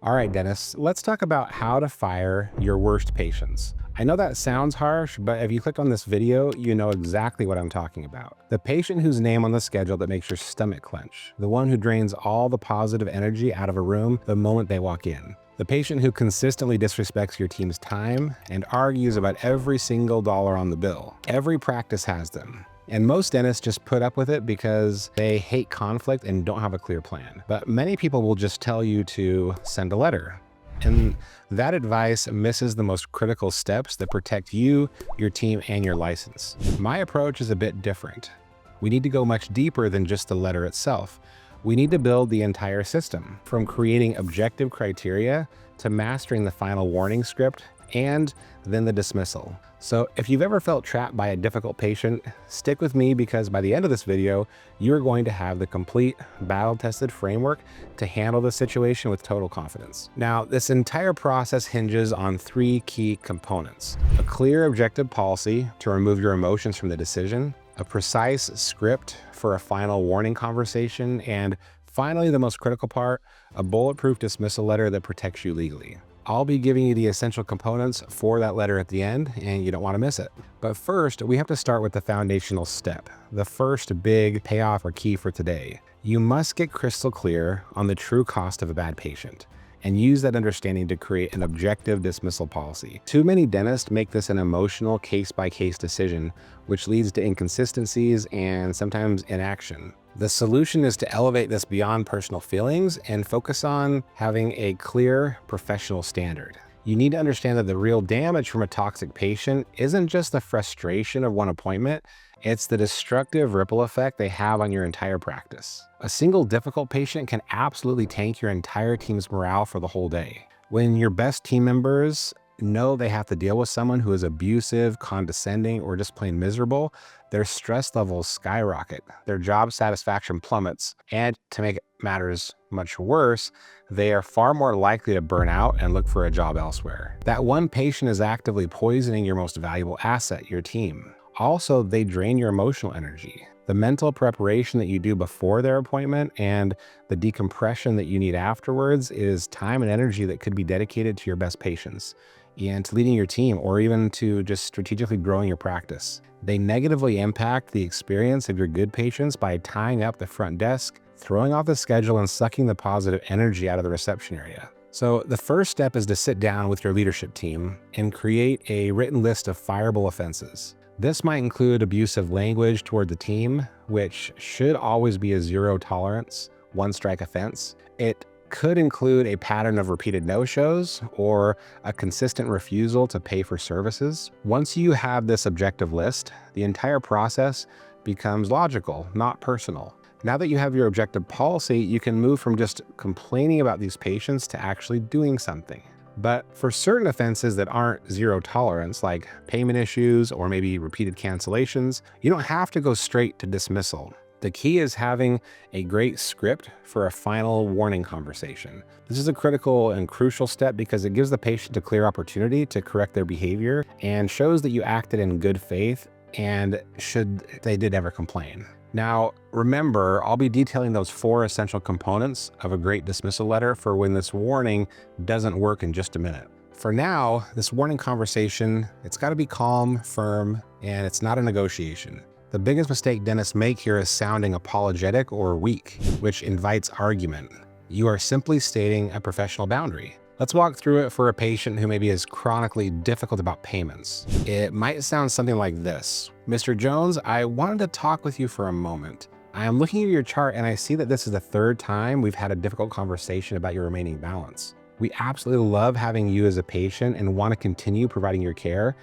All right, Dennis, let's talk about how to fire your worst patients. I know that sounds harsh, but if you click on this video, you know exactly what I'm talking about. The patient whose name on the schedule that makes your stomach clench. The one who drains all the positive energy out of a room the moment they walk in. The patient who consistently disrespects your team's time and argues about every single dollar on the bill. Every practice has them. And most dentists just put up with it because they hate conflict and don't have a clear plan. But many people will just tell you to send a letter. And that advice misses the most critical steps that protect you, your team, and your license. My approach is a bit different. We need to go much deeper than just the letter itself. We need to build the entire system, from creating objective criteria to mastering the final warning script and then the dismissal. So if you've ever felt trapped by a difficult patient, stick with me because by the end of this video, you're going to have the complete battle-tested framework to handle the situation with total confidence. Now, this entire process hinges on three key components: a clear objective policy to remove your emotions from the decision, a precise script for a final warning conversation, and finally, the most critical part, a bulletproof dismissal letter that protects you legally. I'll be giving you the essential components for that letter at the end, and you don't want to miss it. But first, we have to start with the foundational step, the first big payoff or key for today. You must get crystal clear on the true cost of a bad patient and use that understanding to create an objective dismissal policy. Too many dentists make this an emotional case-by-case decision, which leads to inconsistencies and sometimes inaction. The solution is to elevate this beyond personal feelings and focus on having a clear professional standard. You need to understand that the real damage from a toxic patient isn't just the frustration of one appointment, it's the destructive ripple effect they have on your entire practice. A single difficult patient can absolutely tank your entire team's morale for the whole day. When your best team members know they have to deal with someone who is abusive, condescending, or just plain miserable, their stress levels skyrocket, their job satisfaction plummets, and to make matters much worse, they are far more likely to burn out and look for a job elsewhere. That one patient is actively poisoning your most valuable asset, your team. Also, they drain your emotional energy. The mental preparation that you do before their appointment and the decompression that you need afterwards is time and energy that could be dedicated to your best patients and to leading your team, or even to just strategically growing your practice. They negatively impact the experience of your good patients by tying up the front desk, throwing off the schedule, and sucking the positive energy out of the reception area. So the first step is to sit down with your leadership team and create a written list of fireable offenses. This might include abusive language toward the team, which should always be a zero tolerance, one strike offense. It could include a pattern of repeated no-shows or a consistent refusal to pay for services. Once you have this objective list, the entire process becomes logical, not personal. Now that you have your objective policy, you can move from just complaining about these patients to actually doing something. But for certain offenses that aren't zero tolerance, like payment issues or maybe repeated cancellations, you don't have to go straight to dismissal. The key is having a great script for a final warning conversation. This is a critical and crucial step because it gives the patient a clear opportunity to correct their behavior and shows that you acted in good faith and should they did ever complain. Now, remember, I'll be detailing those four essential components of a great dismissal letter for when this warning doesn't work in just a minute. For now, this warning conversation, it's got to be calm, firm, and it's not a negotiation. The biggest mistake dentists make here is sounding apologetic or weak, which invites argument. You are simply stating a professional boundary. Let's walk through it for a patient who maybe is chronically difficult about payments. It might sound something like this. Mr. Jones, I wanted to talk with you for a moment. I am looking at your chart and I see that this is the third time we've had a difficult conversation about your remaining balance. We absolutely love having you as a patient and want to continue providing your care,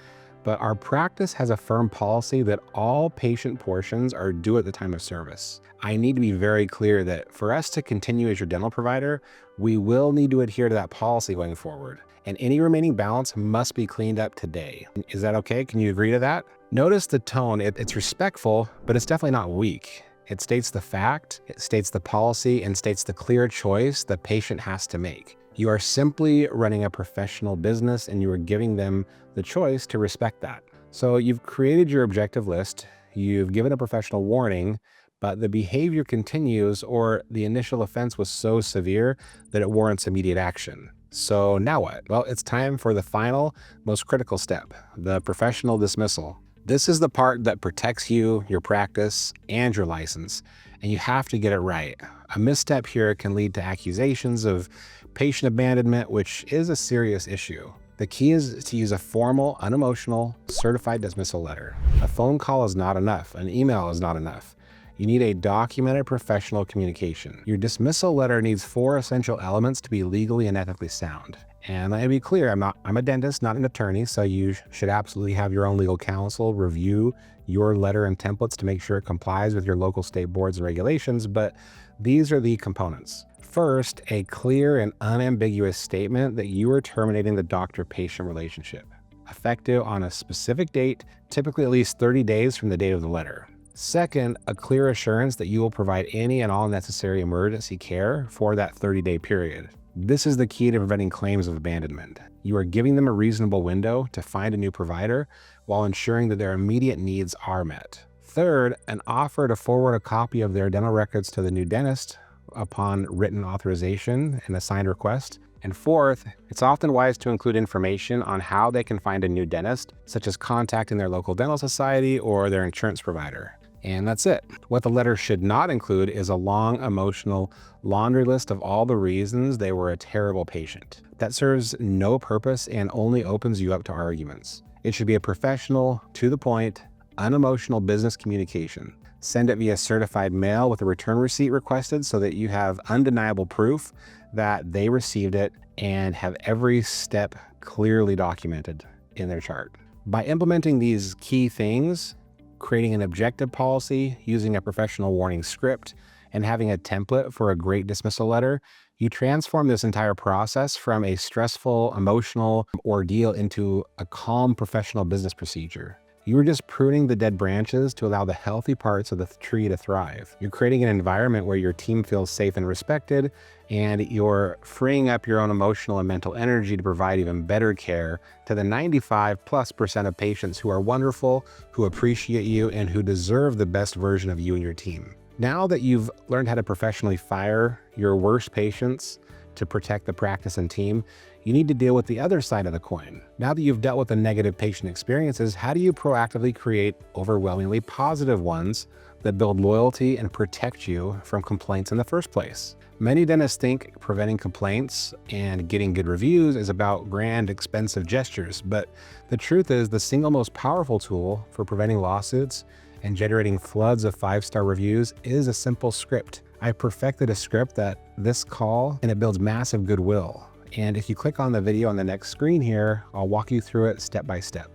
but our practice has a firm policy that all patient portions are due at the time of service. I need to be very clear that for us to continue as your dental provider, we will need to adhere to that policy going forward. And any remaining balance must be cleaned up today. Is that okay? Can you agree to that? Notice the tone. It's respectful, but it's definitely not weak. It states the fact, it states the policy, and states the clear choice the patient has to make. You are simply running a professional business and you are giving them the choice to respect that. So you've created your objective list, you've given a professional warning, but the behavior continues or the initial offense was so severe that it warrants immediate action. So now what? Well, it's time for the final, most critical step, the professional dismissal. This is the part that protects you, your practice, and your license, and you have to get it right. A misstep here can lead to accusations of patient abandonment, which is a serious issue. The key is to use a formal, unemotional, certified dismissal letter. A phone call is not enough. An email is not enough. You need a documented professional communication. Your dismissal letter needs 4 essential elements to be legally and ethically sound. And let me be clear, I'm a dentist, not an attorney, so you should absolutely have your own legal counsel review your letter and templates to make sure it complies with your local state boards and regulations, but these are the components. First, a clear and unambiguous statement that you are terminating the doctor-patient relationship, effective on a specific date, typically at least 30 days from the date of the letter. Second, a clear assurance that you will provide any and all necessary emergency care for that 30-day period. This is the key to preventing claims of abandonment. You are giving them a reasonable window to find a new provider while ensuring that their immediate needs are met. Third, an offer to forward a copy of their dental records to the new dentist upon written authorization and a signed request. And fourth, it's often wise to include information on how they can find a new dentist, such as contacting their local dental society or their insurance provider. And that's it. What the letter should not include is a long, emotional laundry list of all the reasons they were a terrible patient. That serves no purpose and only opens you up to arguments. It should be a professional, to the point, unemotional business communication. Send it via certified mail with a return receipt requested so that you have undeniable proof that they received it and have every step clearly documented in their chart. By implementing these key things, creating an objective policy, using a professional warning script, and having a template for a great dismissal letter, you transform this entire process from a stressful, emotional ordeal into a calm professional business procedure. You are just pruning the dead branches to allow the healthy parts of the tree to thrive. You're creating an environment where your team feels safe and respected, and you're freeing up your own emotional and mental energy to provide even better care to the 95+% of patients who are wonderful, who appreciate you, and who deserve the best version of you and your team. Now that you've learned how to professionally fire your worst patients to protect the practice and team, you need to deal with the other side of the coin. Now that you've dealt with the negative patient experiences, how do you proactively create overwhelmingly positive ones that build loyalty and protect you from complaints in the first place? Many dentists think preventing complaints and getting good reviews is about grand, expensive gestures, but the truth is the single most powerful tool for preventing lawsuits and generating floods of 5-star reviews is a simple script. I perfected a script that this call, and it builds massive goodwill. And if you click on the video on the next screen here, I'll walk you through it step by step.